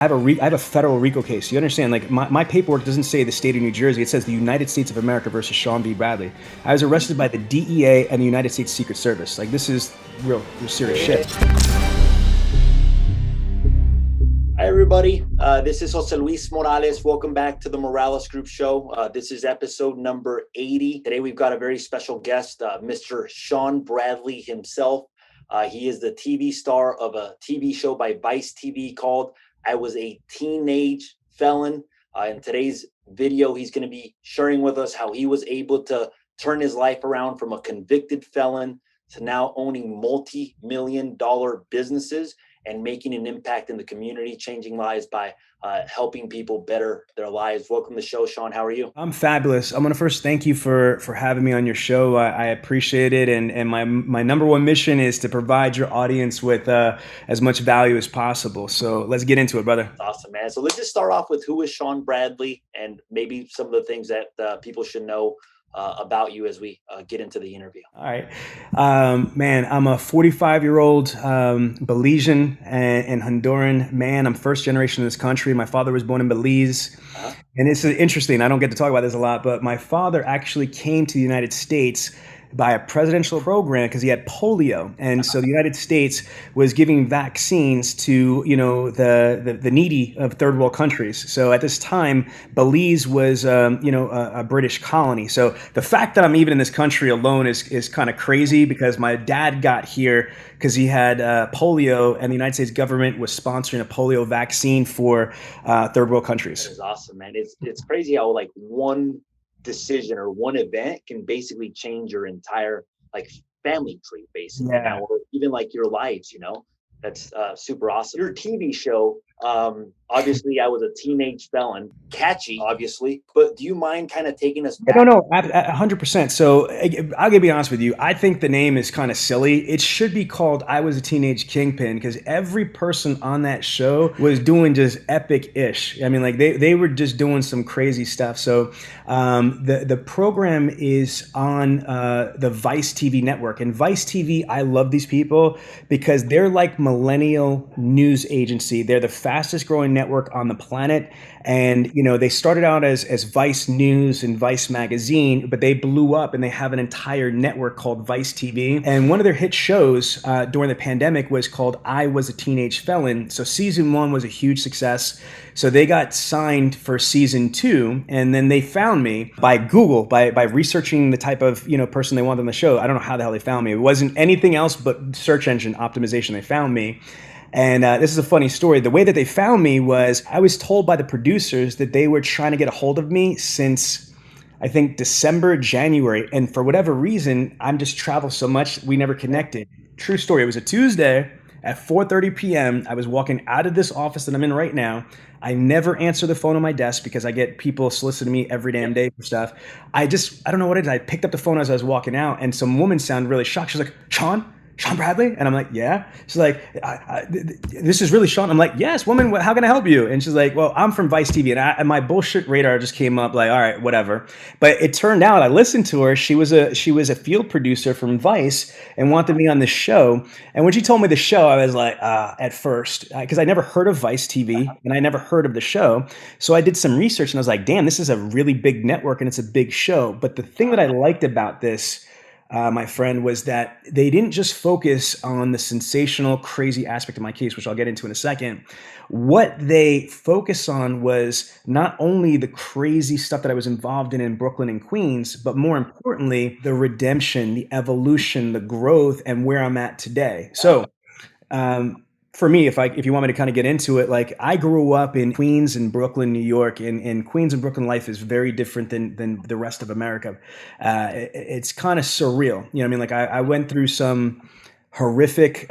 I have a federal RICO case. You understand? Like my paperwork doesn't say the state of New Jersey. It says the United States of America versus Sean B. Bradley. I was arrested by the DEA and the United States Secret Service. Like this is real serious shit. Hi, everybody. This is Joseluiz Morales. Welcome back to the Morales Group Show. This is episode number 80. Today, we've got a very special guest, Mr. Sean Bradley himself. He is the TV star of a TV show by Vice TV called I Was a Teenage Felon. In today's video, he's going to be sharing with us how he was able to turn his life around from a convicted felon to now owning multi-million-dollar businesses and making an impact in the community, changing lives by helping people better their lives. Welcome to the show, Sean. How are you? I'm fabulous. I'm gonna first thank you for having me on your show. I appreciate it, and my number one mission is to provide your audience with as much value as possible. So let's get into it, brother. Awesome, man. So let's just start off with who is Sean Bradley and maybe some of the things that people should know about you as we get into the interview. All right. Man, I'm a 45-year-old Belizean and Honduran man. I'm first generation in this country. My father was born in Belize. And it's interesting. I don't get to talk about this a lot, but my father actually came to the United States by a presidential program because he had polio. And so the United States was giving vaccines to, the needy of third world countries. So at this time, Belize was, a British colony. So the fact that I'm even in this country alone is kind of crazy because my dad got here because he had polio and the United States government was sponsoring a polio vaccine for third world countries. That is awesome, man. It's crazy how like one decision or one event can basically change your entire family tree, basically. Yeah. Or even like your lives, that's super awesome. Your TV show, obviously I was a teenage felon, catchy, obviously, but do you mind kind of taking us back? No, 100%. So I'll be honest with you. I think the name is kind of silly. It should be called I Was a Teenage Kingpin because every person on that show was doing just epic-ish. I mean, like they were just doing some crazy stuff. So the program is on the Vice TV network. And Vice TV, I love these people because they're like millennial news agency. They're the fastest growing network on the planet. And, they started out as Vice News and Vice Magazine, but they blew up and they have an entire network called Vice TV. And one of their hit shows during the pandemic was called I Was a Teenage Felon. So season 1 was a huge success. So they got signed for season 2. And then they found me by Google, by researching the type of, person they wanted on the show. I don't know how the hell they found me. It wasn't anything else but search engine optimization. They found me. And this is a funny story. The way that they found me was I was told by the producers that they were trying to get a hold of me since, I think, December, January. And for whatever reason, I'm just travel so much, we never connected. True story. It was a Tuesday at 4:30 p.m. I was walking out of this office that I'm in right now. I never answer the phone on my desk because I get people soliciting me every damn day for stuff. I don't know what it is. I picked up the phone as I was walking out and some woman sounded really shocked. She's like, Sean Bradley? And I'm like, yeah. She's like, this is really Sean. I'm like, yes, woman, how can I help you? And she's like, well, I'm from Vice TV. And my bullshit radar just came up like, all right, whatever. But it turned out I listened to her. She was a field producer from Vice and wanted me on the show. And when she told me the show, I was like, at first, because I never heard of Vice TV and I never heard of the show. So I did some research and I was like, damn, this is a really big network and it's a big show. But the thing that I liked about this, my friend, was that they didn't just focus on the sensational, crazy aspect of my case, which I'll get into in a second. What they focus on was not only the crazy stuff that I was involved in Brooklyn and Queens, but more importantly, the redemption, the evolution, the growth, and where I'm at today. So, for me, if you want me to kind of get into it, like I grew up in Queens and Brooklyn, New York, and Queens and Brooklyn life is very different than the rest of America. It's kind of surreal. You know what I mean? Like I went through some horrific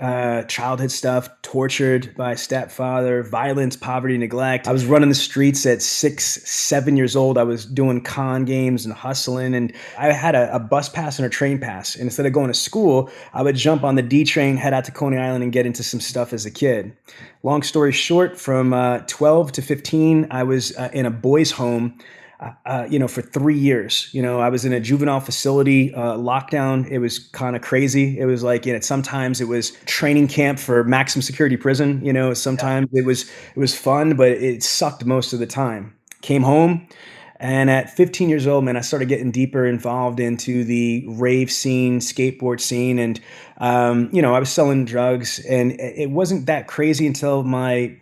childhood stuff, tortured by stepfather, violence, poverty, neglect. I was running the streets at 6, 7 years old. I was doing con games and hustling, and I had a bus pass and a train pass. And instead of going to school, I would jump on the D train, head out to Coney Island, and get into some stuff as a kid. Long story short, from 12 to 15, I was in a boys' home for 3 years. I was in a juvenile facility, lockdown. It was kind of crazy. It was like, sometimes it was training camp for maximum security prison. Sometimes it was fun, but it sucked most of the time. Came home. And at 15 years old, man, I started getting deeper involved into the rave scene, skateboard scene. And, I was selling drugs, and it wasn't that crazy until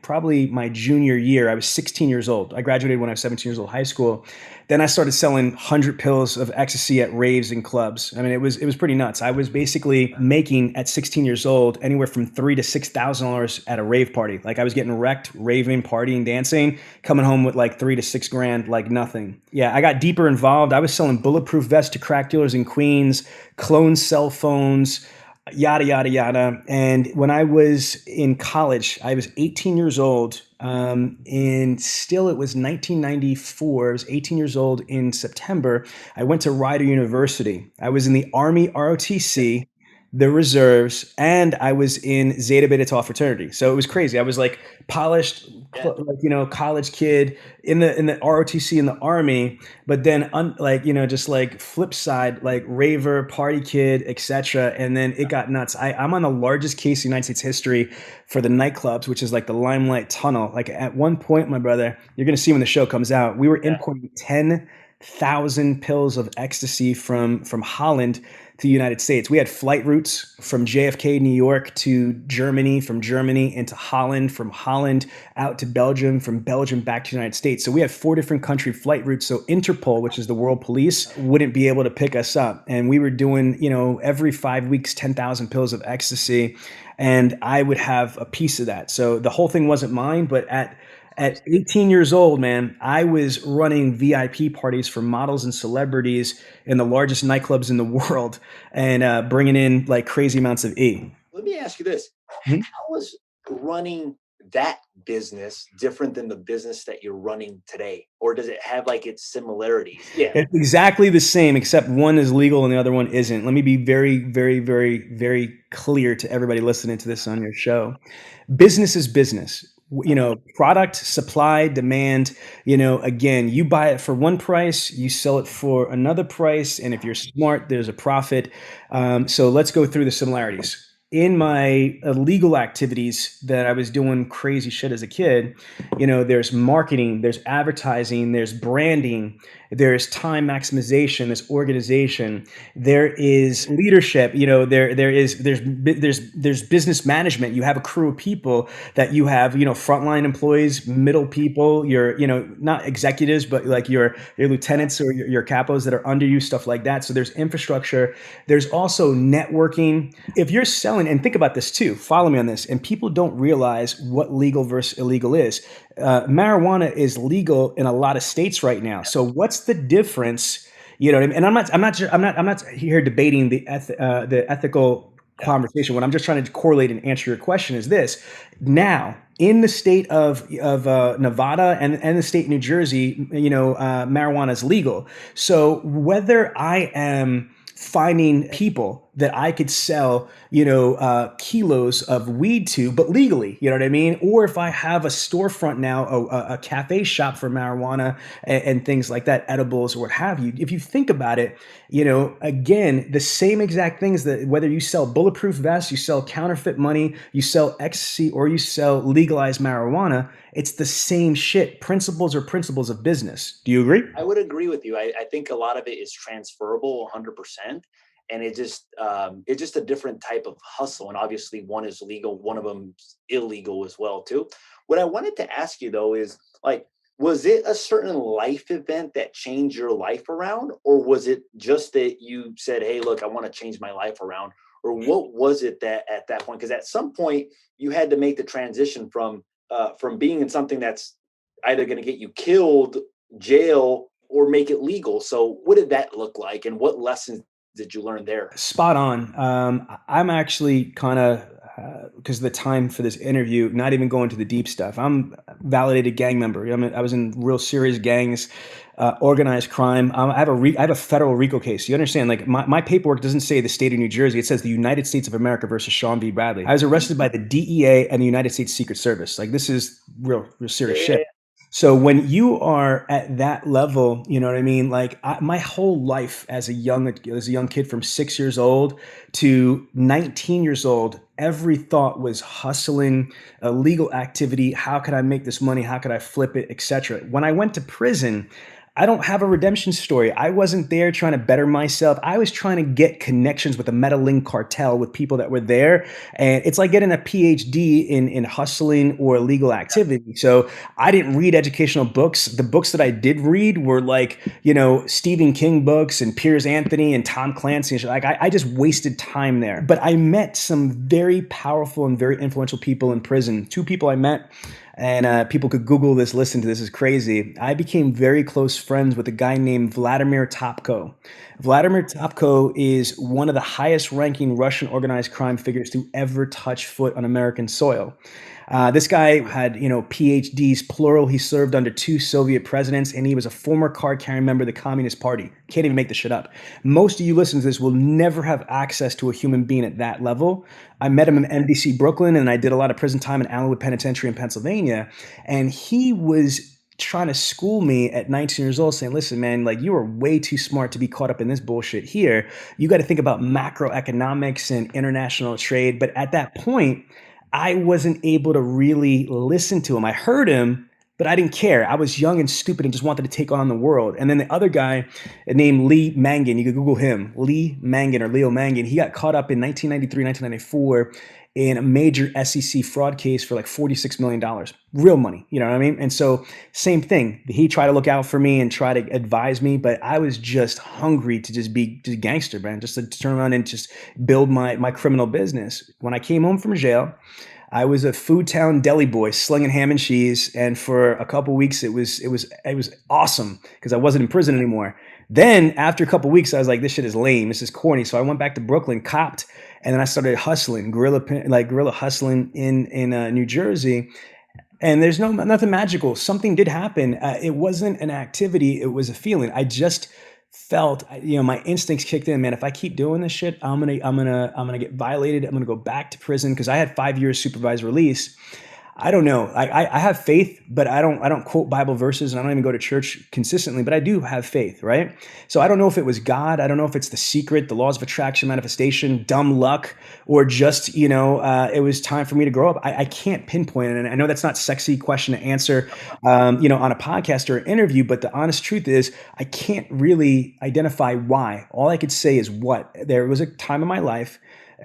probably my junior year. I was 16 years old. I graduated when I was 17 years old, high school. Then I started selling 100 pills of ecstasy at raves and clubs. I mean, it was pretty nuts. I was basically making at 16 years old anywhere from $3,000 to $6,000 at a rave party. Like I was getting wrecked, raving, partying, dancing, coming home with like 3 to 6 grand, like nothing. Yeah, I got deeper involved. I was selling bulletproof vests to crack dealers in Queens, clone cell phones, yada yada yada. And when I was in college, I was 18 years old, and still it was 1994. I was 18 years old in September. I went to Rider University. I was in the Army ROTC, the reserves, and I was in Zeta Beta Tau fraternity. So it was crazy. I was like polished, Yeah. college kid in the ROTC in the Army, but then just like flip side, like raver, party kid, etc. And then it got nuts. I'm on the largest case in United States history for the nightclubs, which is like the Limelight Tunnel. Like at one point, my brother, you're gonna see when the show comes out, we were Yeah. importing 10,000 pills of ecstasy from Holland to the United States. We had flight routes from JFK, New York to Germany, from Germany into Holland, from Holland out to Belgium, from Belgium back to the United States. So we had 4 different country flight routes. So Interpol, which is the world police, wouldn't be able to pick us up. And we were doing, every 5 weeks, 10,000 pills of ecstasy. And I would have a piece of that. So the whole thing wasn't mine, but at 18 years old, man, I was running VIP parties for models and celebrities in the largest nightclubs in the world, and bringing in like crazy amounts of E. Let me ask you this. Mhm. How is running that business different than the business that you're running today? Or does it have like its similarities? Yeah. It's exactly the same, except one is legal and the other one isn't. Let me be very, very, very, very clear to everybody listening to this on your show. Business is business. Product, supply, demand. Again, you buy it for one price, you sell it for another price, and if you're smart, there's a profit. So let's go through the similarities. In my illegal activities that I was doing crazy shit as a kid, there's marketing, there's advertising, there's branding, there's time maximization, there's organization, there is leadership. There's business management. You have a crew of people that you have, frontline employees, middle people, your, not executives, but like your lieutenants or your capos that are under you, stuff like that. So there's infrastructure. There's also networking. If you're selling, and think about this too, follow me on this, and people don't realize what legal versus illegal is. Marijuana is legal in a lot of states right now. So what's the difference? You know what I mean? And I'm not here debating the ethical conversation. What I'm just trying to correlate and answer your question is this: now in the state of Nevada and the state of New Jersey, marijuana is legal. So whether I am finding people that I could sell, kilos of weed to, but legally, you know what I mean? Or if I have a storefront now, a cafe shop for marijuana and things like that, edibles or what have you. If you think about it, again, the same exact things, that whether you sell bulletproof vests, you sell counterfeit money, you sell ecstasy, or you sell legalized marijuana, it's the same shit. Principles are principles of business. Do you agree? I would agree with you. I think a lot of it is transferable 100%. And it's just a different type of hustle. And obviously one is legal, one of them's illegal as well too. What I wanted to ask you though is like, was it a certain life event that changed your life around? Or was it just that you said, hey, look, I want to change my life around? Or what was it that at that point? Because at some point you had to make the transition from being in something that's either going to get you killed, jail, or make it legal. So what did that look like? And what lessons did you learn there? Spot on. I'm actually kind of, because of the time for this interview, not even going to the deep stuff. I'm a validated gang member. I was in real serious gangs, organized crime. I have a federal RICO case. You understand? Like my paperwork doesn't say the state of New Jersey. It says the United States of America versus Sean B. Bradley. I was arrested by the DEA and the United States Secret Service. Like this is real serious shit. So when you are at that level, you know what I mean? Like my whole life as a young kid from 6 years old to 19 years old, every thought was hustling, illegal activity. How could I make this money? How could I flip it, etc. When I went to prison, I don't have a redemption story. I wasn't there trying to better myself. I was trying to get connections with the Medellin cartel with people that were there. And it's like getting a PhD in hustling or illegal activity. So I didn't read educational books. The books that I did read were like, Stephen King books and Piers Anthony and Tom Clancy and shit. Like I just wasted time there. But I met some very powerful and very influential people in prison. Two people I met, and people could Google this, listen to this, is crazy. I became very close friends with a guy named Vladimir Topko. Vladimir Topko is one of the highest ranking Russian organized crime figures to ever touch foot on American soil. This guy had, PhDs, plural. He served under two Soviet presidents, and he was a former card-carrying member of the Communist Party. Can't even make this shit up. Most of you listening to this will never have access to a human being at that level. I met him in MDC Brooklyn, and I did a lot of prison time in Allenwood Penitentiary in Pennsylvania, and he was trying to school me at 19 years old, saying, listen, man, like you are way too smart to be caught up in this bullshit here. You got to think about macroeconomics and international trade. But at that point, I wasn't able to really listen to him. I heard him, but I didn't care. I was young and stupid and just wanted to take on the world. And then the other guy named Lee Mangan, you could Google him, Lee Mangan or Leo Mangan. He got caught up in 1993, 1994 in a major SEC fraud case for like $46 million, real money, you know what I mean? And so same thing, he tried to look out for me and try to advise me, but I was just hungry to just be just gangster, man, just to turn around and just build my criminal business. When I came home from jail, I was a Food Town deli boy slinging ham and cheese, and for a couple weeks it was awesome because I wasn't in prison anymore. Then after a couple weeks, I was like, this shit is lame, this is corny. So I went back to Brooklyn, copped, and then I started hustling, guerrilla hustling in New Jersey. And there's nothing magical. Something did happen. It wasn't an activity; it was a feeling. I just felt, my instincts kicked in. Man, if I keep doing this shit, I'm gonna get violated. I'm gonna go back to prison because I had 5 years supervised release. I don't know. I have faith, but I don't quote Bible verses, and I don't even go to church consistently, but I do have faith, right? So I don't know if it was God. I don't know if it's The Secret, the laws of attraction, manifestation, dumb luck, or just, it was time for me to grow up. I can't pinpoint it. And I know that's not a sexy question to answer, on a podcast or an interview, but the honest truth is I can't really identify why. All I could say is what. There was a time in my life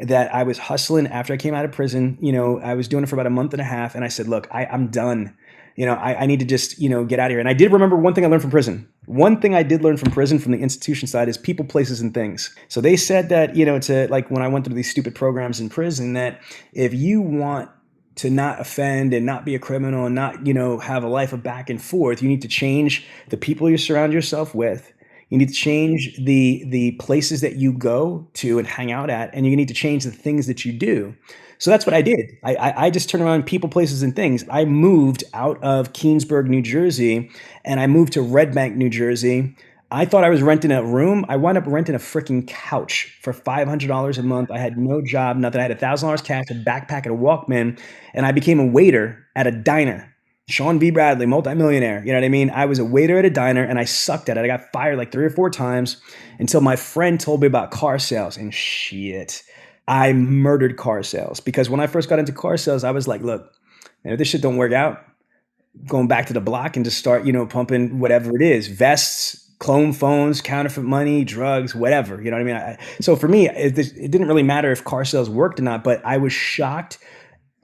that I was hustling after I came out of prison. I was doing it for about a month and a half, and I said, look, I'm done. I need to just, get out of here. And I did remember one thing I learned from prison. One thing I did learn from prison, from the institution side, is people, places, and things. So they said that, to like when I went through these stupid programs in prison, that if you want to not offend and not be a criminal and not, have a life of back and forth, you need to change the people you surround yourself with. You need to change the places that you go to and hang out at, and you need to change the things that you do. So that's what I did. I just turned around people, places, and things. I moved out of Keansburg, New Jersey, and I moved to Red Bank, New Jersey. I thought I was renting a room. I wound up renting a freaking couch for $500 a month. I had no job, nothing. I had $1,000 cash, a backpack, and a Walkman, and I became a waiter at a diner. Sean V. Bradley, multi-millionaire. You know what I mean? I was a waiter at a diner and I sucked at it. I got fired like 3 or 4 times until my friend told me about car sales, and shit, I murdered car sales. Because when I first got into car sales, I was like, look, man, if this shit don't work out, going back to the block and just start, pumping whatever it is, vests, clone phones, counterfeit money, drugs, whatever. You know what I mean? So for me, it didn't really matter if car sales worked or not, but I was shocked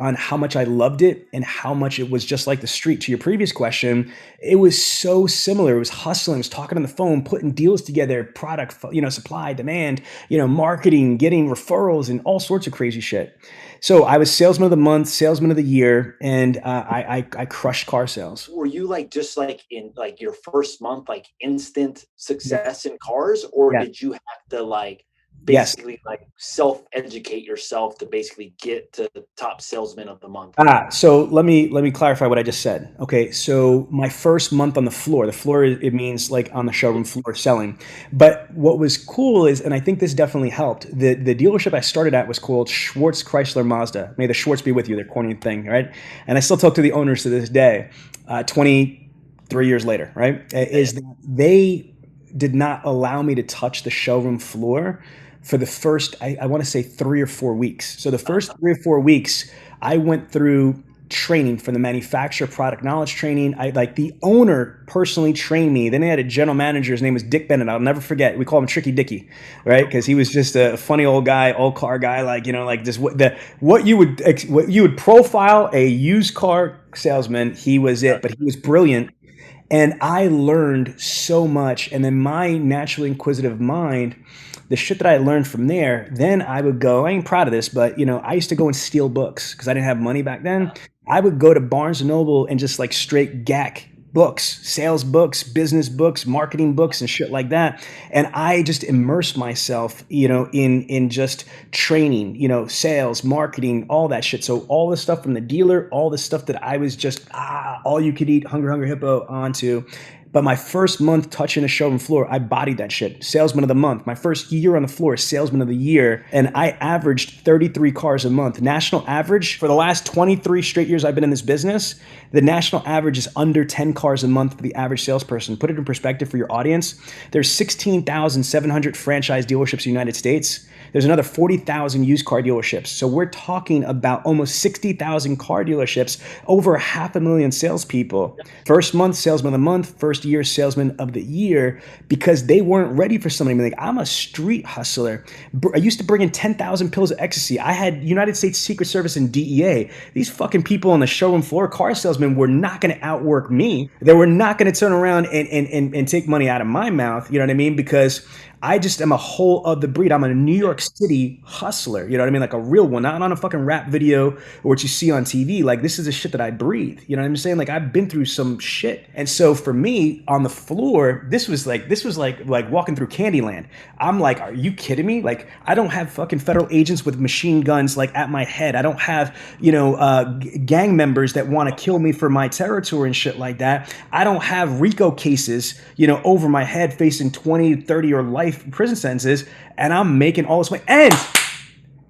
on how much I loved it and how much it was just like the street. To your previous question, it was so similar. It was hustling, it was talking on the phone, putting deals together, product, supply, demand, marketing, getting referrals, and all sorts of crazy shit. So I was salesman of the month, salesman of the year, and I crushed car sales. Were you just in your first month, instant success in cars, or did you have to basically self-educate yourself to basically get to the top salesman of the month? So let me clarify what I just said. Okay, so my first month on the floor, it means on the showroom floor selling. But what was cool is, and I think this definitely helped, the dealership I started at was called Schwartz Chrysler Mazda. May the Schwartz be with you, their corny thing, right? And I still talk to the owners to this day. 3 years later, right? Is that they did not allow me to touch the showroom floor for the first, I want to say 3 or 4 weeks. So the first 3 or 4 weeks, I went through training from the manufacturer, product knowledge training. I like the owner personally trained me. Then they had a general manager. His name was Dick Bennett. I'll never forget. We call him Tricky Dicky, right? Because he was just a funny old guy, old car guy. Like, you know, like just what you would profile a used car salesman. He was it, but he was brilliant. And I learned so much. And then my naturally inquisitive mind, the shit that I learned from there, then I would go, I ain't proud of this, but you know, I used to go and steal books because I didn't have money back then. I would go to Barnes and Noble and just like straight gack books, sales books, business books, marketing books and shit like that. And I just immersed myself, you know, in just training, you know, sales, marketing, all that shit. So all the stuff from the dealer, all the stuff that I was just all you could eat, hungry hippo onto. But my first month touching a showroom floor, I bodied that shit. Salesman of the month. My first year on the floor, salesman of the year. And I averaged 33 cars a month. National average for the last 23 straight years I've been in this business, the national average is under 10 cars a month for the average salesperson. Put it in perspective for your audience. There's 16,700 franchise dealerships in the United States. There's another 40,000 used car dealerships. So we're talking about almost 60,000 car dealerships, over 500,000 salespeople. First month, salesman of the month, first year, salesman of the year, because they weren't ready for something like, I'm a street hustler. I used to bring in 10,000 pills of ecstasy. I had United States Secret Service and DEA. These fucking people on the showroom floor, car salesmen, were not going to outwork me. They were not going to turn around and take money out of my mouth. You know what I mean? Because I just am a whole other breed. I'm a New York City hustler. You know what I mean? Like a real one, not on a fucking rap video or what you see on TV. Like this is the shit that I breathe. You know what I'm saying? Like I've been through some shit. And so for me on the floor, this was like walking through Candyland. I'm like, are you kidding me? Like I don't have fucking federal agents with machine guns like at my head. I don't have, you know, gang members that want to kill me for my territory and shit like that. I don't have RICO cases, you know, over my head facing 20, 30 or life prison sentences, and I'm making all this money. And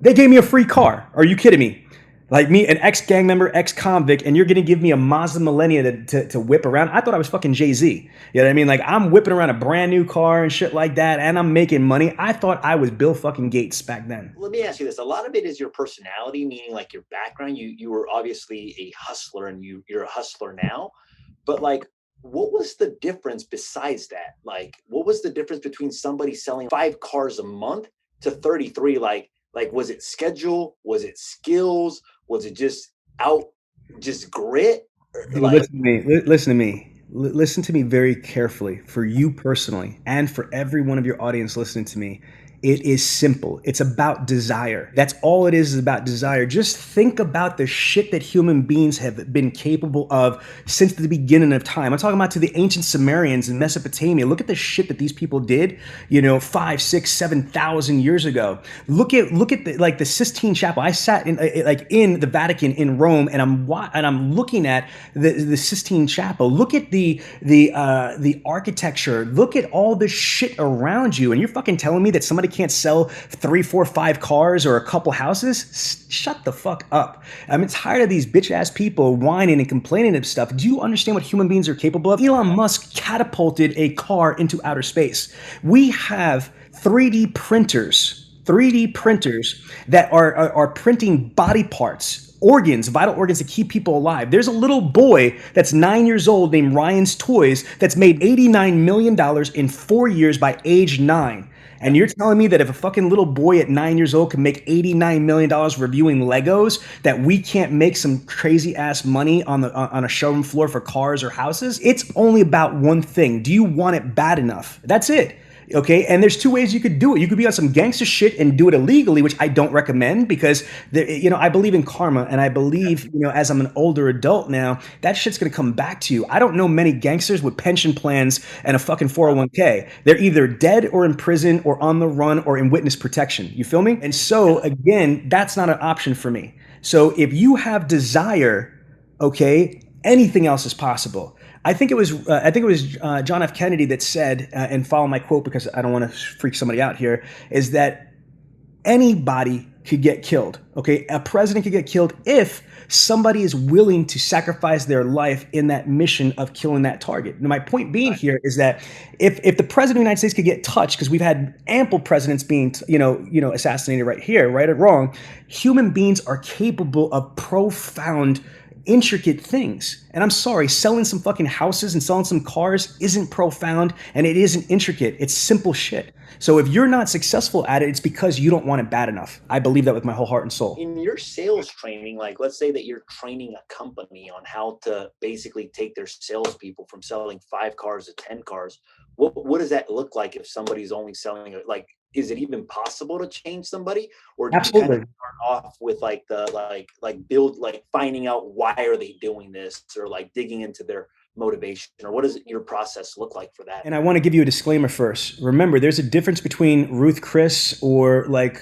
they gave me a free car. Are you kidding me? Like me, an ex-gang member, ex-convict, and you're gonna give me a Mazda Millennia to whip around? I thought I was fucking Jay-Z. You know what I mean? Like I'm whipping around a brand new car and shit like that, and I'm making money. I thought I was Bill fucking Gates back then. Let me ask you this. A lot of it is your personality, meaning like your background. You were obviously a hustler, and you're a hustler now. But like, what was the difference besides that? Like, what was the difference between somebody selling 5 cars a month to 33? Like, was it schedule? Was it skills? Was it just grit? Dude, listen to me. Listen to me. Listen to me very carefully. For you personally, and for every one of your audience listening to me, it is simple. It's about desire. That's all it is about desire. Just think about the shit that human beings have been capable of since the beginning of time. I'm talking about to the ancient Sumerians in Mesopotamia. Look at the shit that these people did, you know, 5, 6, 7,000 years ago. Look at the Sistine Chapel. I sat in the Vatican in Rome, and I'm looking at the Sistine Chapel. Look at the architecture. Look at all the shit around you, and you're fucking telling me that somebody can't sell 3, 4, 5 cars or a couple houses? Shut the fuck up. I'm tired of these bitch ass people whining and complaining of stuff. Do you understand what human beings are capable of? Elon Musk catapulted a car into outer space. We have 3D printers that are printing body parts, organs, vital organs to keep people alive. There's a little boy that's 9 years old named Ryan's Toys that's made $89 million in 4 years by age 9. And you're telling me that if a fucking little boy at 9 years old can make $89 million reviewing Legos, that we can't make some crazy ass money on a showroom floor for cars or houses? It's only about one thing. Do you want it bad enough? That's it. Okay, and there's 2 ways you could do it. You could be on some gangster shit and do it illegally, which I don't recommend because, I believe in karma, and I believe, as I'm an older adult now, that shit's gonna come back to you. I don't know many gangsters with pension plans and a fucking 401k. They're either dead or in prison or on the run or in witness protection. You feel me? And so again, that's not an option for me. So if you have desire, okay, anything else is possible. I think it was John F. Kennedy that said, and follow my quote because I don't want to freak somebody out here, is that Anybody could get killed. Okay, a president could get killed if somebody is willing to sacrifice their life in that mission of killing that target. Now, my point being here is that if the president of the United States could get touched, because we've had ample presidents being assassinated right here, right or wrong, human beings are capable of profound, intricate things. And I'm sorry, selling some fucking houses and selling some cars isn't profound and it isn't intricate. It's simple shit. So if you're not successful at it, it's because you don't want it bad enough. I believe that with my whole heart and soul. In your sales training, like let's say that you're training a company on how to basically take their salespeople from selling 5 cars to 10 cars. What does that look like if somebody's only selling it? Like, is it even possible to change somebody, or do you kind of start off with like finding out why are they doing this, or like digging into their motivation, or what does your process look like for that? And I want to give you a disclaimer first. Remember, there's a difference between Ruth Chris or like,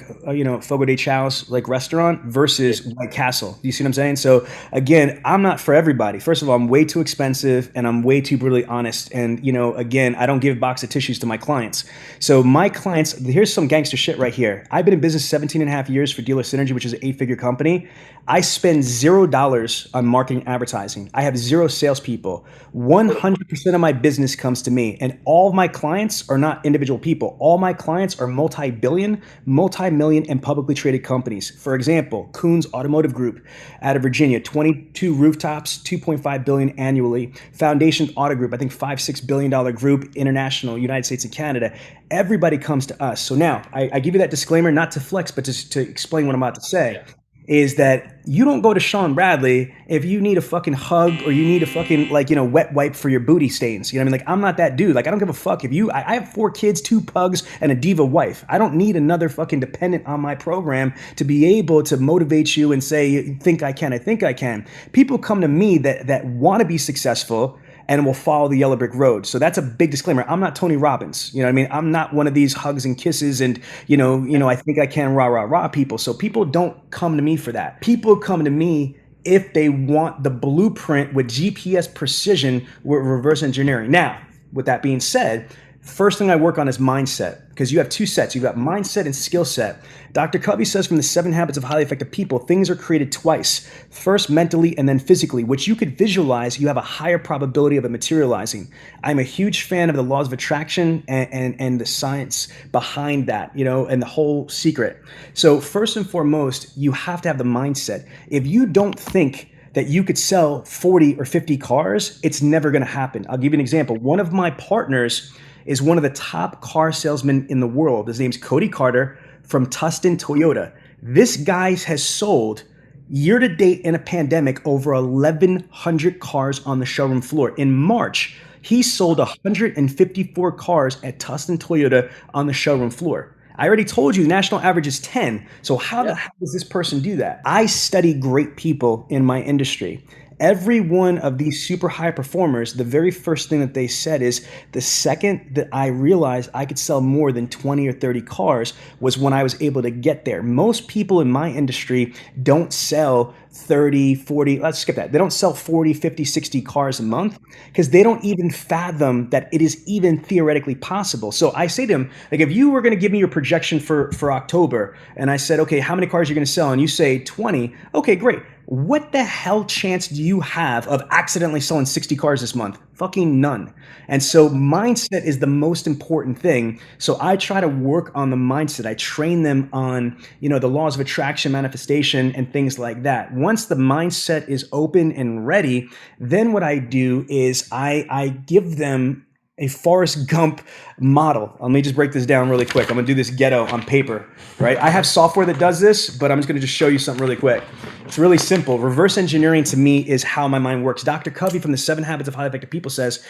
Fogo de Chao's like restaurant versus White Castle. Do you see what I'm saying? So again, I'm not for everybody. First of all, I'm way too expensive and I'm way too brutally honest. And, again, I don't give a box of tissues to my clients. So my clients, here's some gangster shit right here. I've been in business 17 and a half years for Dealer Synergy, which is an 8-figure company. I spend $0 on marketing advertising. I have 0 salespeople. 100% of my business comes to me, and all of my clients are not individual people. All my clients are multi-billion, multi-million, and publicly traded companies. For example, Coons Automotive Group out of Virginia, 22 rooftops, 2.5 billion annually. Foundation Auto Group, I think $5-6 billion group, international, United States and Canada. Everybody comes to us. So now I give you that disclaimer, not to flex, but just to explain what I'm about to say. Is that you don't go to Sean Bradley if you need a fucking hug or you need a fucking wet wipe for your booty stains. You know what I mean? Like, I'm not that dude. Like, I don't give a fuck if I have 4 kids, 2 pugs, and a diva wife. I don't need another fucking dependent on my program to be able to motivate you and say, think I can. People come to me that want to be successful and will follow the yellow brick road. So that's a big disclaimer. I'm not Tony Robbins. You know what I mean? I'm not one of these hugs and kisses and, I think I can rah people. So people don't come to me for that. People come to me if they want the blueprint with GPS precision with reverse engineering. Now, with that being said, first thing I work on is mindset, because you have 2 sets. You've got mindset and skill set. Dr. Covey says from the 7 Habits of Highly Effective People, things are created twice, first mentally and then physically, which you could visualize. You have a higher probability of it materializing. I'm a huge fan of the laws of attraction and the science behind that, and the whole secret. So first and foremost, you have to have the mindset. If you don't think that you could sell 40 or 50 cars, it's never going to happen. I'll give you an example. One of my partners is one of the top car salesmen in the world. His name's Cody Carter from Tustin Toyota. This guy has sold year to date in a pandemic over 1,100 cars on the showroom floor. In March, he sold 154 cars at Tustin Toyota on the showroom floor. I already told you the national average is 10. So how the hell does this person do that? I study great people in my industry. Every one of these super high performers, the very first thing that they said is, the second that I realized I could sell more than 20 or 30 cars was when I was able to get there. Most people in my industry don't sell 30, 40, let's skip that. They don't sell 40, 50, 60 cars a month because they don't even fathom that it is even theoretically possible. So I say to them, like, if you were going to give me your projection for October and I said, okay, how many cars are you going to sell? And you say 20. Okay, great. What the hell chance do you have of accidentally selling 60 cars this month? Fucking none. And so mindset is the most important thing. So I try to work on the mindset. I train them on, the laws of attraction, manifestation, and things like that. Once the mindset is open and ready, then what I do is I give them a Forrest Gump model. Let me just break this down really quick. I'm gonna do this ghetto on paper, right? I have software that does this, but I'm just gonna show you something really quick. It's really simple. Reverse engineering to me is how my mind works. Dr. Covey from the 7 Habits of Highly Effective People says,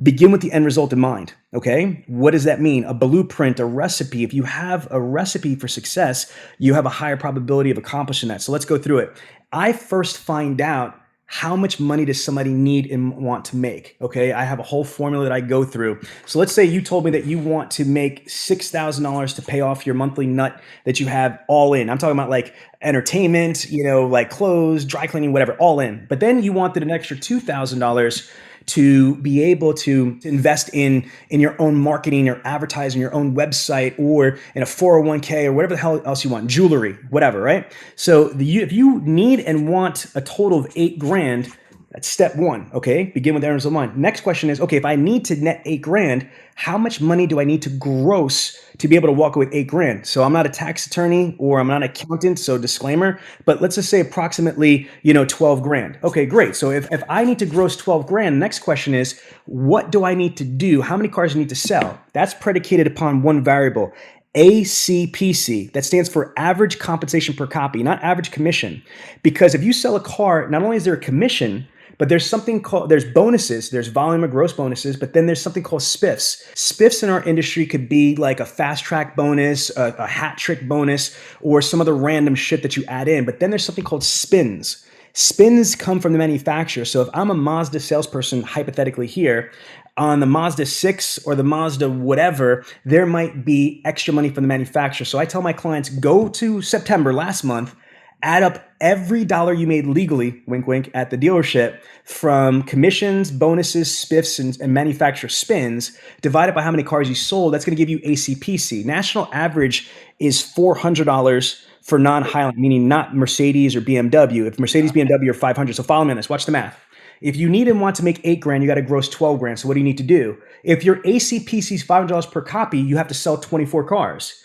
begin with the end result in mind, okay? What does that mean? A blueprint, a recipe. If you have a recipe for success, you have a higher probability of accomplishing that. So let's go through it. I first find out how much money does somebody need and want to make, okay? I have a whole formula that I go through. So let's say you told me that you want to make $6,000 to pay off your monthly nut that you have all in. I'm talking about like entertainment, like clothes, dry cleaning, whatever, all in. But then you wanted an extra $2,000 to be able to invest in your own marketing or advertising, your own website, or in a 401k or whatever the hell else you want, jewelry, whatever, right? So if you need and want a total of 8 grand, that's step one, okay? Begin with errands of mind. Next question is, okay, if I need to net 8 grand, how much money do I need to gross to be able to walk away with 8 grand? So I'm not a tax attorney or I'm not an accountant, so disclaimer, but let's just say approximately, 12 grand. Okay, great. So if I need to gross 12 grand, the next question is, what do I need to do? How many cars do I need to sell? That's predicated upon one variable. ACPC, that stands for average compensation per copy, not average commission. Because if you sell a car, not only is there a commission, but there's something called, there's bonuses, there's volume or gross bonuses, but then there's something called spiffs. Spiffs in our industry could be like a fast track bonus, a hat trick bonus, or some other random shit that you add in. But then there's something called spins. Spins come from the manufacturer. So if I'm a Mazda salesperson, hypothetically here, on the Mazda 6 or the Mazda whatever, there might be extra money from the manufacturer. So I tell my clients, go to September last month, add up every dollar you made legally, wink, wink, at the dealership from commissions, bonuses, spiffs, and manufacturer spins, divided by how many cars you sold. That's going to give you ACPC. National average is $400 for non-Highline, meaning not Mercedes or BMW. If Mercedes, BMW are 500. So follow me on this. Watch the math. If you need and want to make 8 grand, you got to gross 12 grand. So what do you need to do? If your ACPC is $500 per copy, you have to sell 24 cars.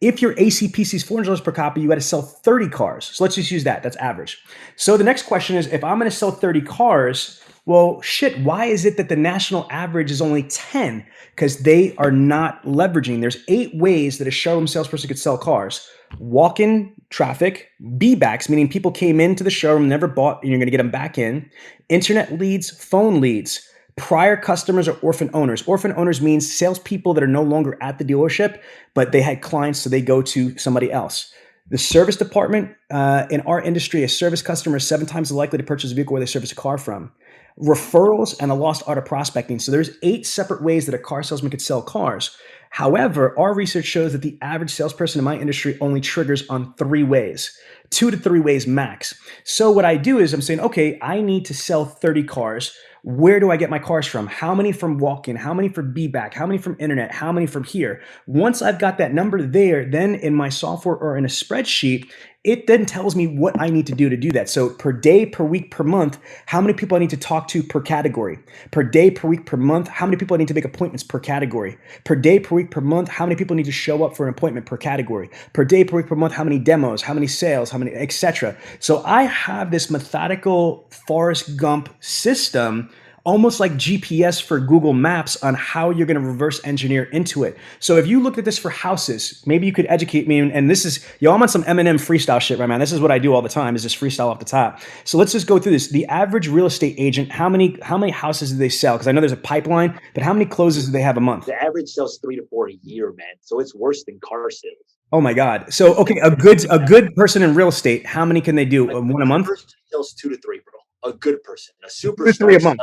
If your ACPC is $400 per copy, you got to sell 30 cars. So let's just use that. That's average. So the next question is, if I'm going to sell 30 cars, well, shit, why is it that the national average is only 10? Because they are not leveraging. There's 8 ways that a showroom salesperson could sell cars. Walk-in traffic, B-backs, meaning people came into the showroom, never bought, and you're going to get them back in. Internet leads, phone leads. Prior customers are orphan owners. Orphan owners means salespeople that are no longer at the dealership, but they had clients, so they go to somebody else. The service department, in our industry, a service customer is 7 times likely to purchase a vehicle where they service a car from. Referrals and the lost art of prospecting. So there's 8 separate ways that a car salesman could sell cars. However, our research shows that the average salesperson in my industry only triggers on 3 ways, 2 to 3 ways max. So what I do is I'm saying, okay, I need to sell 30 cars. Where do I get my cars from? How many from walk-in? How many from B-back? How many from internet? How many from here? Once I've got that number there, then in my software or in a spreadsheet, it then tells me what I need to do that. So per day, per week, per month, how many people I need to talk to per category? Per day, per week, per month, how many people I need to make appointments per category? Per day, per week, per month, how many people need to show up for an appointment per category? Per day, per week, per month, how many demos, how many sales, how many, etc. So I have this methodical Forrest Gump system, almost like GPS for Google Maps, on how you're going to reverse engineer into it. So if you looked at this for houses, maybe you could educate me. And this is, I'm on some Eminem freestyle shit right now. This is what I do all the time, is just freestyle off the top. So let's just go through this. The average real estate agent, how many houses do they sell? Because I know there's a pipeline, but how many closes do they have a month? The average sells 3 to 4 a year, man. So it's worse than car sales. Oh my God. So, okay, a good person in real estate, how many can they do? One a month? A person sells 2 to 3, bro. A good person, a superstar. 2 to 3 a month.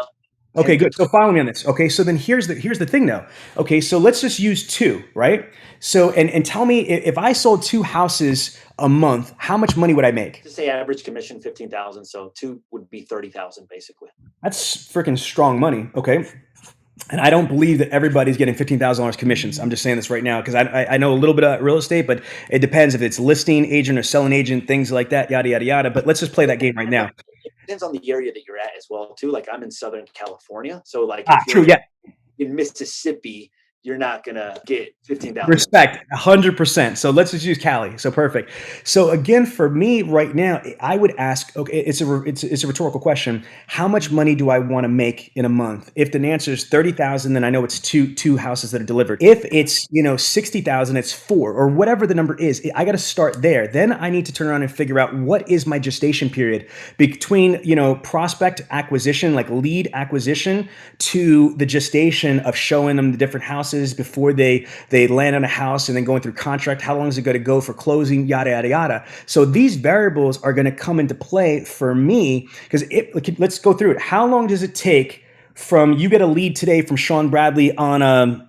Okay, good. So follow me on this. Okay, so then here's the thing though. Okay, so let's just use 2, right? So and tell me, if I sold 2 houses a month, how much money would I make? Just say average commission 15,000, so 2 would be 30,000 basically. That's freaking strong money. Okay. And I don't believe that everybody's getting $15,000 commissions. I'm just saying this right now because I know a little bit about real estate, but it depends if it's listing agent or selling agent, things like that, yada, yada, yada. But let's just play that game right now. It depends on the area that you're at as well, too. Like I'm in Southern California. So like true, yeah. In Mississippi, you're not going to get 15,000. Respect, 100%. So let's just use Cali. So perfect. So again, for me right now, I would ask, okay, it's a rhetorical question. How much money do I want to make in a month? If the answer is 30,000, then I know it's two houses that are delivered. If it's, 60,000, it's 4 or whatever the number is. I got to start there. Then I need to turn around and figure out what is my gestation period between, prospect acquisition, like lead acquisition, to the gestation of showing them the different houses before they land on a house and then going through contract. How long is it going to go for closing? Yada, yada, yada. So these variables are going to come into play for me because let's go through it. How long does it take from you get a lead today from Sean Bradley on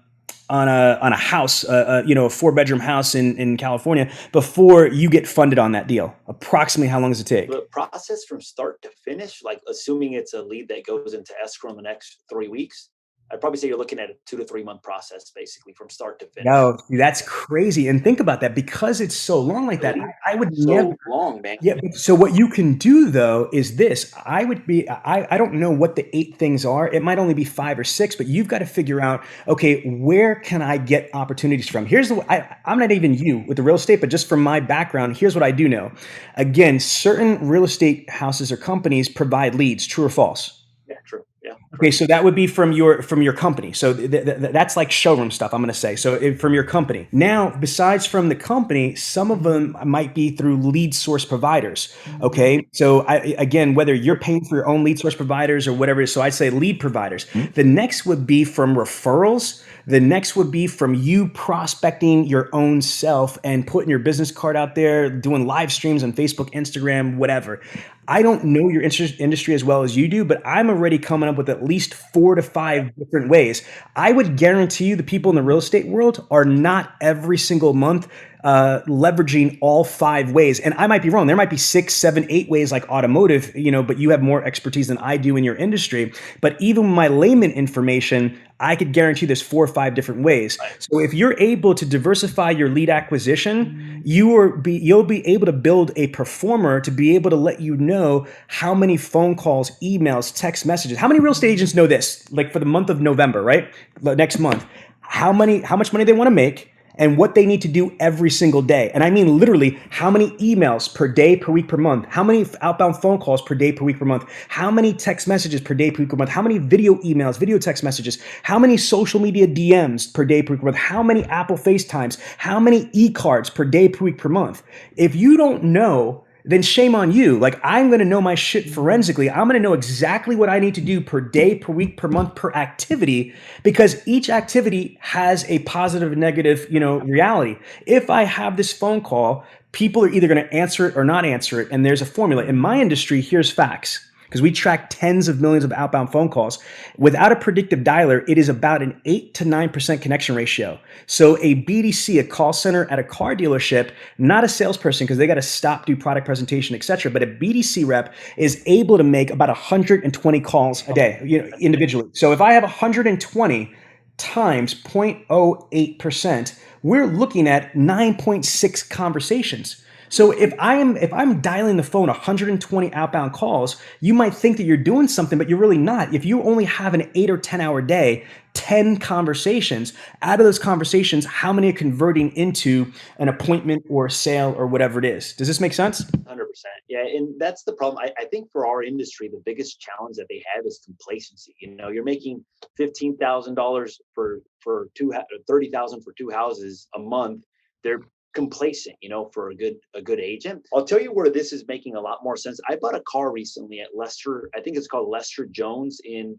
on a house, you know, a 4-bedroom house in California before you get funded on that deal? Approximately how long does it take? The process from start to finish, like assuming it's a lead that goes into escrow in the next 3 weeks, I'd probably say you're looking at a 2 to 3 month process, basically from start to finish. No, that's crazy. And think about that because it's so long like that. Really, I would never. so long, man. Yeah. So what you can do though is this. I don't know what the 8 things are. It might only be 5 or 6, but you've got to figure out, okay, where can I get opportunities from? I'm not even you with the real estate, but just from my background, here's what I do know. Again, certain real estate houses or companies provide leads, true or false? Yeah, true. Yeah, Okay, true. so that would be from your company. So that's like showroom stuff. I'm going to say so from your company. Now, besides from the company, some of them might be through lead source providers. Okay, so again, whether you're paying for your own lead source providers or whatever, so I say lead providers. The next would be from referrals. The next would be from you prospecting your own self and putting your business card out there, doing live streams on Facebook, Instagram, whatever. I don't know your industry as well as you do, but I'm already coming up with at least 4 to 5 different ways. I would guarantee you the people in the real estate world are not every single month leveraging all 5 ways. And I might be wrong. There might be 6, 7, 8 ways like automotive, you know, but you have more expertise than I do in your industry. But even my layman information, I could guarantee there's 4 or 5 different ways. Right. So if you're able to diversify your lead acquisition, you'll be able to build a performer to be able to let you know how many phone calls, emails, text messages. How many real estate agents know this? Like for the month of November, right? Next month. How much money they want to make and what they need to do every single day. And I mean literally how many emails per day, per week, per month, how many outbound phone calls per day, per week, per month, how many text messages per day, per week, per month, how many video emails, video text messages, how many social media DMs per day, per week, per month, how many Apple FaceTimes, how many e-cards per day, per week, per month. If you don't know, then shame on you. Like I'm going to know my shit forensically. I'm going to know exactly what I need to do per day, per week, per month, per activity, because each activity has a positive and negative, you know, reality. If I have this phone call, people are either going to answer it or not answer it. And there's a formula. In my industry, here's facts. Because we track tens of millions of outbound phone calls. Without a predictive dialer, it is about an 8 to 9% connection ratio. So a BDC, a call center at a car dealership, not a salesperson because they got to stop, do product presentation, etc. But a BDC rep is able to make about 120 calls a day, you know, individually. So if I have 120 times 0.08%, we're looking at 9.6 conversations. So if I'm dialing the phone 120 outbound calls, you might think that you're doing something, but you're really not. If you only have an 8 or 10 hour day, 10 conversations, out of those conversations, how many are converting into an appointment or a sale or whatever it is? Does this make sense? 100%. Yeah, and that's the problem. I think for our industry, the biggest challenge that they have is complacency. You know, you're making $15,000 for 30,000 for 2 houses a month. They're complacent, you know, for a good agent. I'll tell you where this is making a lot more sense. I bought a car recently at Lester. I think it's called Lester Jones in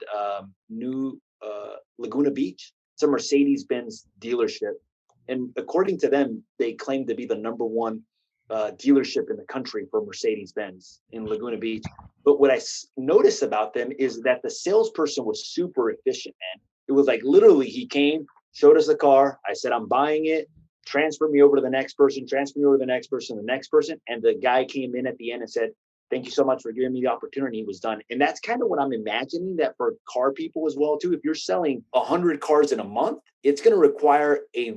New Laguna Beach. It's a Mercedes-Benz dealership, and according to them, they claim to be the number one dealership in the country for Mercedes-Benz in Laguna Beach. But what I noticed about them is that the salesperson was super efficient, man. It was like literally he came, showed us the car. I said, I'm buying it. Transfer me over to the next person, transfer me over to the next person, the next person. And the guy came in at the end and said, thank you so much for giving me the opportunity. He was done. And that's kind of what I'm imagining that for car people as well, too. If you're selling 100 cars in a month, it's going to require a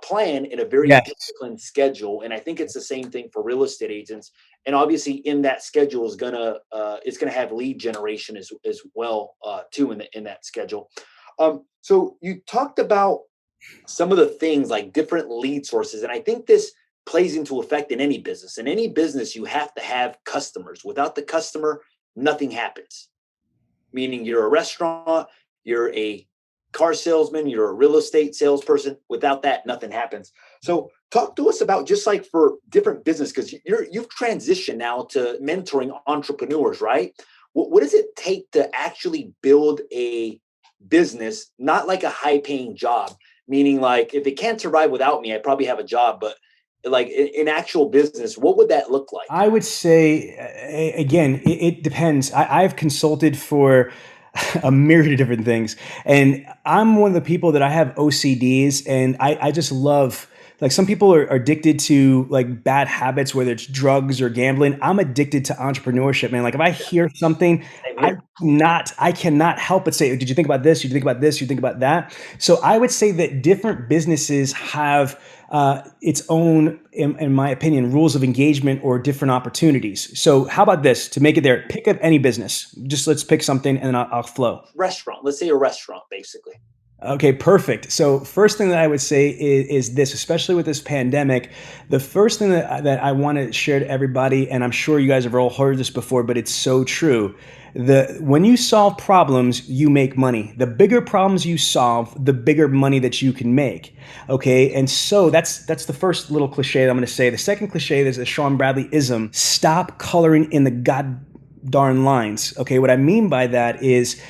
plan and a very Yes. disciplined schedule. And I think it's the same thing for real estate agents. And obviously in that schedule is it's going to have lead generation as well, too, in that schedule. So you talked about some of the things like different lead sources. And I think this plays into effect in any business. In any business, you have to have customers. Without the customer, nothing happens. Meaning you're a restaurant, you're a car salesman, you're a real estate salesperson. Without that, nothing happens. So talk to us about just like for different business, because you've transitioned now to mentoring entrepreneurs, right? What does it take to actually build a business, not like a high paying job? Meaning like if it can't survive without me, I probably have a job, but like in actual business, what would that look like? I would say, again, it depends. I've consulted for a myriad of different things. And I'm one of the people that I have OCDs, and I just love, like, some people are addicted to like bad habits, whether it's drugs or gambling. I'm addicted to entrepreneurship, man. Like if I hear something, Same here. I cannot help but say, did you think about this? Did you think about this? You think about that? So I would say that different businesses have its own, in my opinion, rules of engagement or different opportunities. So how about this? To make it there, pick up any business. Just let's pick something, and then I'll flow. Restaurant. Let's say a restaurant, basically. Okay, perfect. So first thing that I would say is this, especially with this pandemic, the first thing that I want to share to everybody, and I'm sure you guys have all heard this before, but it's so true. When you solve problems, you make money. The bigger problems you solve, the bigger money that you can make. Okay, and so that's the first little cliche that I'm going to say. The second cliche is the Sean Bradley-ism: stop coloring in the darn lines. Okay, what I mean by that is,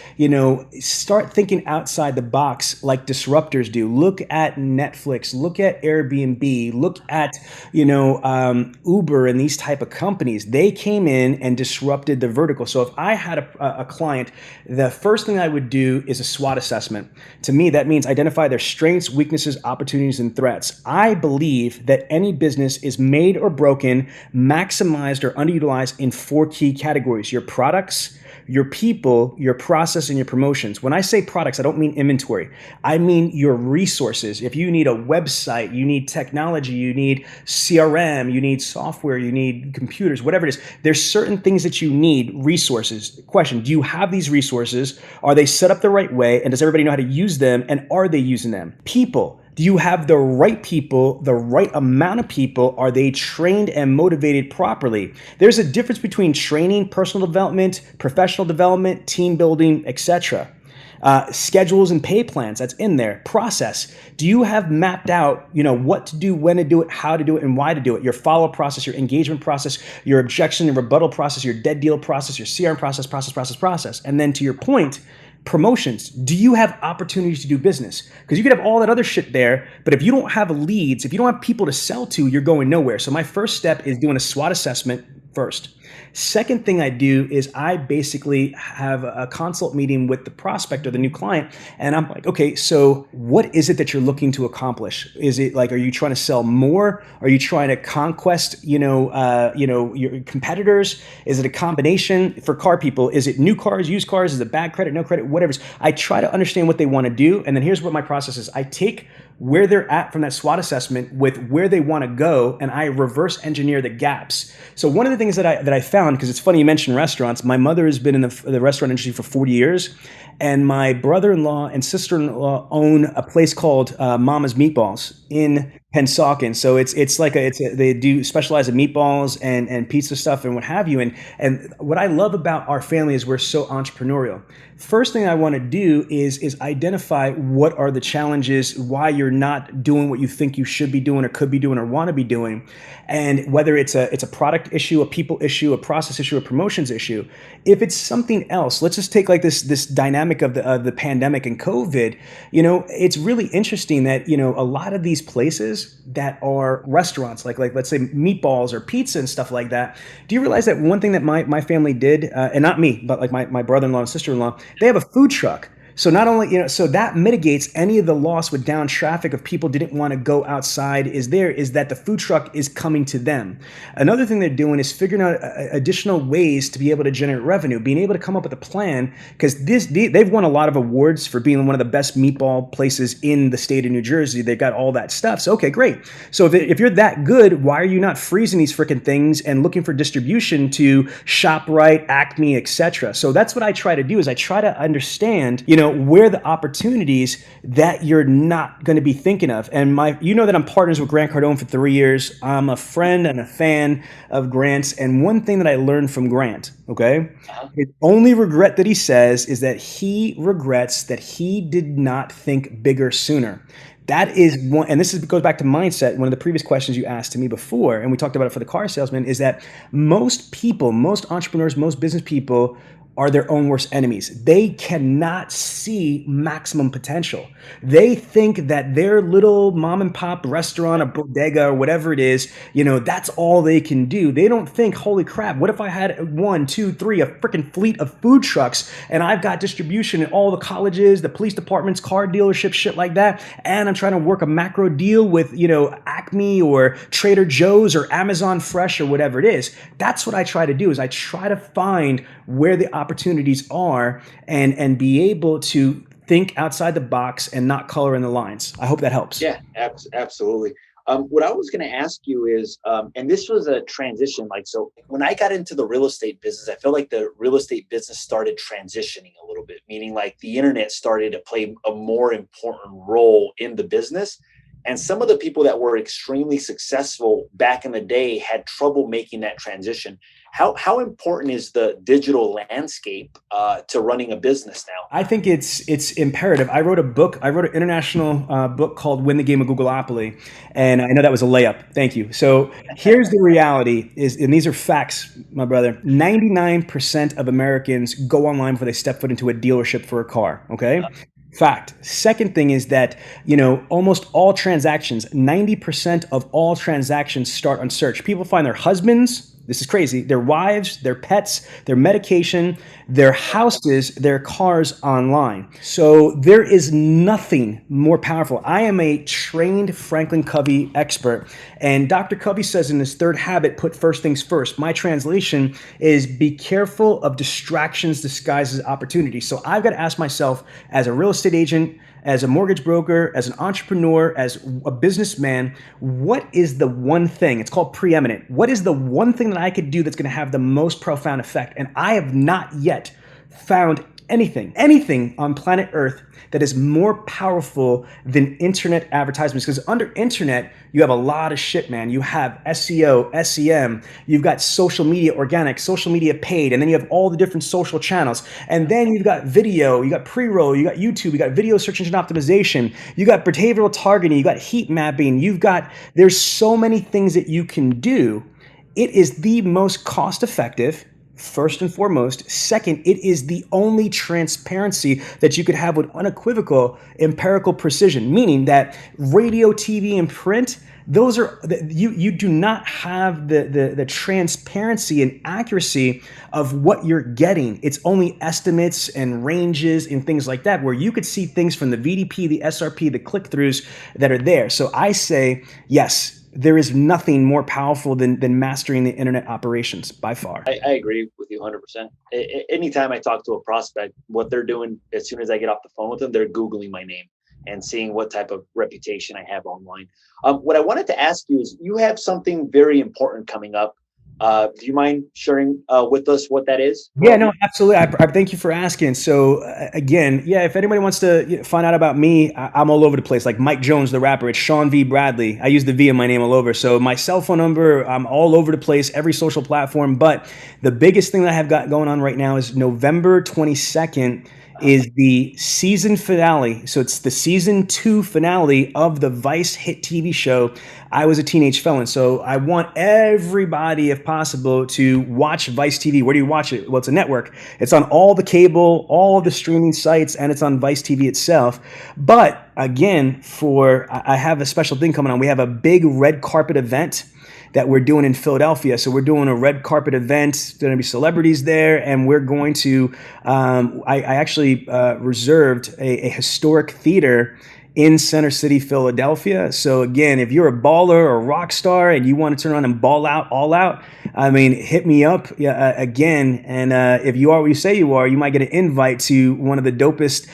start thinking outside the box like disruptors do. Look at Netflix, look at Airbnb, look at, Uber and these type of companies. They came in and disrupted the vertical. So if I had a client, the first thing I would do is a SWOT assessment. To me, that means identify their strengths, weaknesses, opportunities, and threats. I believe that any business is made or broken, maximized or underutilized in 4 key categories: your products, your people, your process, and your promotions. When I say products, I don't mean inventory. I mean your resources. If you need a website, you need technology, you need CRM, you need software, you need computers, whatever it is, there's certain things that you need, resources. Question: do you have these resources? Are they set up the right way? And does everybody know how to use them? And are they using them? People: do you have the right people, the right amount of people? Are they trained and motivated properly? There's a difference between training, personal development, professional development, team building, etc. Schedules and pay plans, that's in there. Process: do you have mapped out, what to do, when to do it, how to do it, and why to do it? Your follow process, your engagement process, your objection and rebuttal process, your dead deal process, your CRM process. And then to your point, promotions: do you have opportunities to do business? Because you could have all that other shit there, but if you don't have leads, if you don't have people to sell to, you're going nowhere. So my first step is doing a SWOT assessment first. Second thing I do is I basically have a consult meeting with the prospect or the new client, and I'm like, okay, so what is it that you're looking to accomplish? Is it like, are you trying to sell more? Are you trying to conquest, your competitors? Is it a combination? For car people, is it new cars, used cars? Is it bad credit, no credit, whatever it is? I try to understand what they want to do, and then here's what my process is. I take where they're at from that SWOT assessment with where they want to go, and I reverse engineer the gaps. So one of the things that I found, because it's funny you mentioned restaurants, my mother has been in the restaurant industry for 40 years, and my brother-in-law and sister-in-law own a place called Mama's Meatballs in Pensauken. So they do specialize in meatballs and pizza stuff and what have you. And what I love about our family is we're so entrepreneurial. First thing I want to do is identify what are the challenges, why you're not doing what you think you should be doing or could be doing or want to be doing, and whether it's a product issue, a people issue, a process issue, a promotions issue. If it's something else, let's just take like this dynamic of the pandemic and COVID. It's really interesting that a lot of these places that are restaurants, like let's say meatballs or pizza and stuff like that. Do you realize that one thing that my family did, and not me, but like my brother-in-law and sister-in-law, they have a food truck. So not only, so that mitigates any of the loss with down traffic of people didn't want to go outside is that the food truck is coming to them. Another thing they're doing is figuring out additional ways to be able to generate revenue, being able to come up with a plan, because they've won a lot of awards for being one of the best meatball places in the state of New Jersey. They've got all that stuff. So, okay, great. So if you're that good, why are you not freezing these freaking things and looking for distribution to ShopRite, Acme, etc.? So that's what I try to do is I try to understand, where the opportunities that you're not going to be thinking of. And that I'm partners with Grant Cardone for 3 years. I'm a friend and a fan of Grant's. And one thing that I learned from Grant, okay, his only regret that he says is that he regrets that he did not think bigger sooner. That is one, and goes back to mindset. One of the previous questions you asked to me before, and we talked about it for the car salesman, is that most people, most entrepreneurs, most business people are their own worst enemies. They cannot see maximum potential. They think that their little mom and pop restaurant or bodega or whatever it is, that's all they can do. They don't think, holy crap, what if I had one, two, three, a freaking fleet of food trucks and I've got distribution in all the colleges, the police departments, car dealerships, shit like that, and I'm trying to work a macro deal with, Acme or Trader Joe's or Amazon Fresh or whatever it is. That's what I try to do is I try to find where the opportunities are and be able to think outside the box and not color in the lines. I hope that helps. Yeah, absolutely. What I was going to ask you is, and this was a transition, so when I got into the real estate business, I felt like the real estate business started transitioning a little bit, meaning like the internet started to play a more important role in the business. And some of the people that were extremely successful back in the day had trouble making that transition. How important is the digital landscape to running a business now? I think it's imperative. I wrote an international book called Win the Game of Googleopoly. And I know that was a layup. Thank you. So here's the reality and these are facts, my brother. 99% of Americans go online before they step foot into a dealership for a car. Okay. Fact. Second thing is that, almost all transactions, 90% of all transactions start on search. People find their husbands, this is crazy, their wives, their pets, their medication, their houses, their cars online. So there is nothing more powerful. I am a trained Franklin Covey expert, and Dr. Covey says in his third habit, put first things first. My translation is be careful of distractions disguised as opportunities. So I've got to ask myself, as a real estate agent, as a mortgage broker, as an entrepreneur, as a businessman, what is the one thing? It's called preeminent. What is the one thing that I could do that's going to have the most profound effect? And I have not yet found anything on planet Earth that is more powerful than internet advertisements. Because under internet, you have a lot of shit, man. You have SEO, SEM, you've got social media organic, social media paid, and then you have all the different social channels. And then you've got video, you got pre-roll, you got YouTube, you got video search engine optimization, you got behavioral targeting, you got heat mapping, there's so many things that you can do. It is the most cost effective, first and foremost. Second, it is the only transparency that you could have with unequivocal empirical precision, meaning that radio, TV, and print, those are, you do not have the transparency and accuracy of what you're getting. It's only estimates and ranges and things like that, where you could see things from the VDP, the SRP, the click-throughs that are there. So I say, yes, there is nothing more powerful than mastering the internet operations by far. I agree with you 100%. Anytime I talk to a prospect, what they're doing as soon as I get off the phone with them, they're Googling my name and seeing what type of reputation I have online. What I wanted to ask you is, you have something very important coming up. Do you mind sharing with us what that is? Yeah, no, absolutely. I thank you for asking. So again, yeah, if anybody wants to find out about me, I'm all over the place. Like Mike Jones, the rapper, it's Sean V. Bradley. I use the V in my name all over. So my cell phone number, I'm all over the place, every social platform. But the biggest thing that I have got going on right now is November 22nd is the season finale. So it's the season 2 finale of the Vice hit TV show, I Was a Teenage Felon. So I want everybody, if possible, to watch Vice TV. Where do you watch it? Well, it's a network. It's on all the cable, all of the streaming sites, and it's on Vice TV itself. But again, I have a special thing coming on. We have a big red carpet event that we're doing in Philadelphia. So we're doing a red carpet event. There's going to be celebrities there, and we're going to, I actually reserved a historic theater in Center City, Philadelphia. So again, if you're a baller or a rock star and you want to turn on and ball out, all out, I mean, hit me up again. And if you are what you say you are, you might get an invite to one of the dopest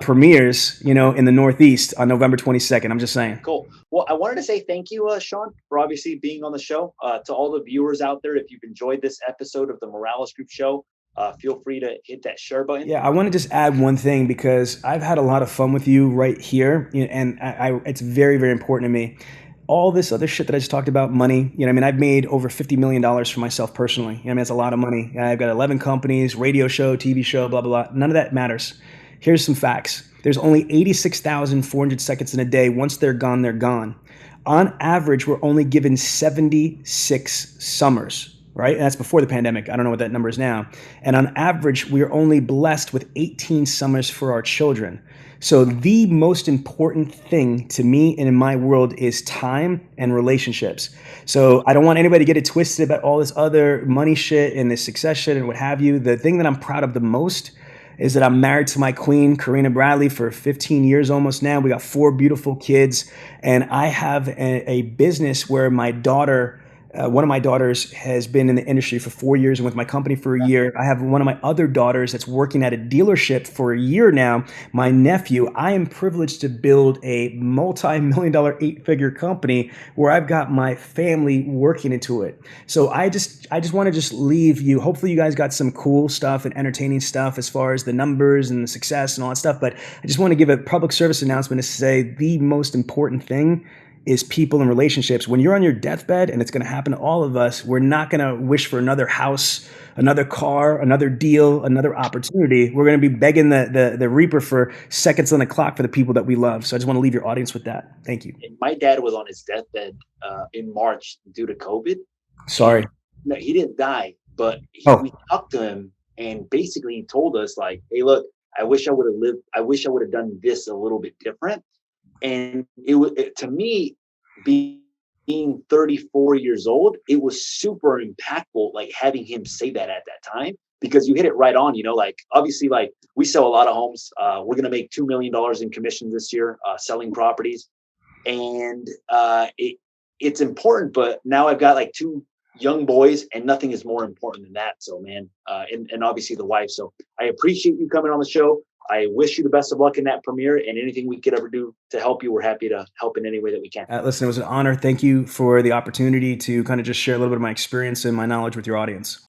premieres, in the Northeast on November 22nd. I'm just saying. Cool. Well, I wanted to say thank you, Sean, for obviously being on the show. To all the viewers out there, if you've enjoyed this episode of the Morales Group Show, feel free to hit that share button. Yeah, I want to just add one thing, because I've had a lot of fun with you right here, and it's very, very important to me. All this other shit that I just talked about, money, I've made over $50 million for myself personally. It's a lot of money. I've got 11 companies, radio show, TV show, blah, blah, blah. None of that matters. Here's some facts. There's only 86,400 seconds in a day. Once they're gone, they're gone. On average, we're only given 76 summers. right? And that's before the pandemic. I don't know what that number is now. And on average, we are only blessed with 18 summers for our children. So the most important thing to me and in my world is time and relationships. So I don't want anybody to get it twisted about all this other money shit and this success shit and what have you. The thing that I'm proud of the most is that I'm married to my queen, Karina Bradley, for 15 years almost now. We got 4 beautiful kids. And I have a business where my daughter, one of my daughters has been in the industry for 4 years and with my company for a year. I have one of my other daughters that's working at a dealership for a year now. My nephew, I am privileged to build a multi-million-dollar 8-figure company where I've got my family working into it. So I just want to just leave you. Hopefully you guys got some cool stuff and entertaining stuff as far as the numbers and the success and all that stuff. But I just want to give a public service announcement to say the most important thing is people and relationships. When you're on your deathbed, and it's going to happen to all of us, we're not going to wish for another house, another car, another deal, another opportunity. We're going to be begging the reaper for seconds on the clock for the people that we love. So I just want to leave your audience with that. Thank you. And my dad was on his deathbed in March due to COVID. Sorry. No, he didn't die, but we talked to him, and basically he told us like, "Hey, look, I wish I would have lived. I wish I would have done this a little bit different." And to me, being 34 years old, it was super impactful, like having him say that at that time, because you hit it right on, like obviously, like we sell a lot of homes. We're going to make $2 million in commissions this year, selling properties. And it's important, but now I've got like 2 young boys, and nothing is more important than that. So man, and obviously the wife. So I appreciate you coming on the show. I wish you the best of luck in that premiere, and anything we could ever do to help you, we're happy to help in any way that we can. Listen, it was an honor. Thank you for the opportunity to kind of just share a little bit of my experience and my knowledge with your audience.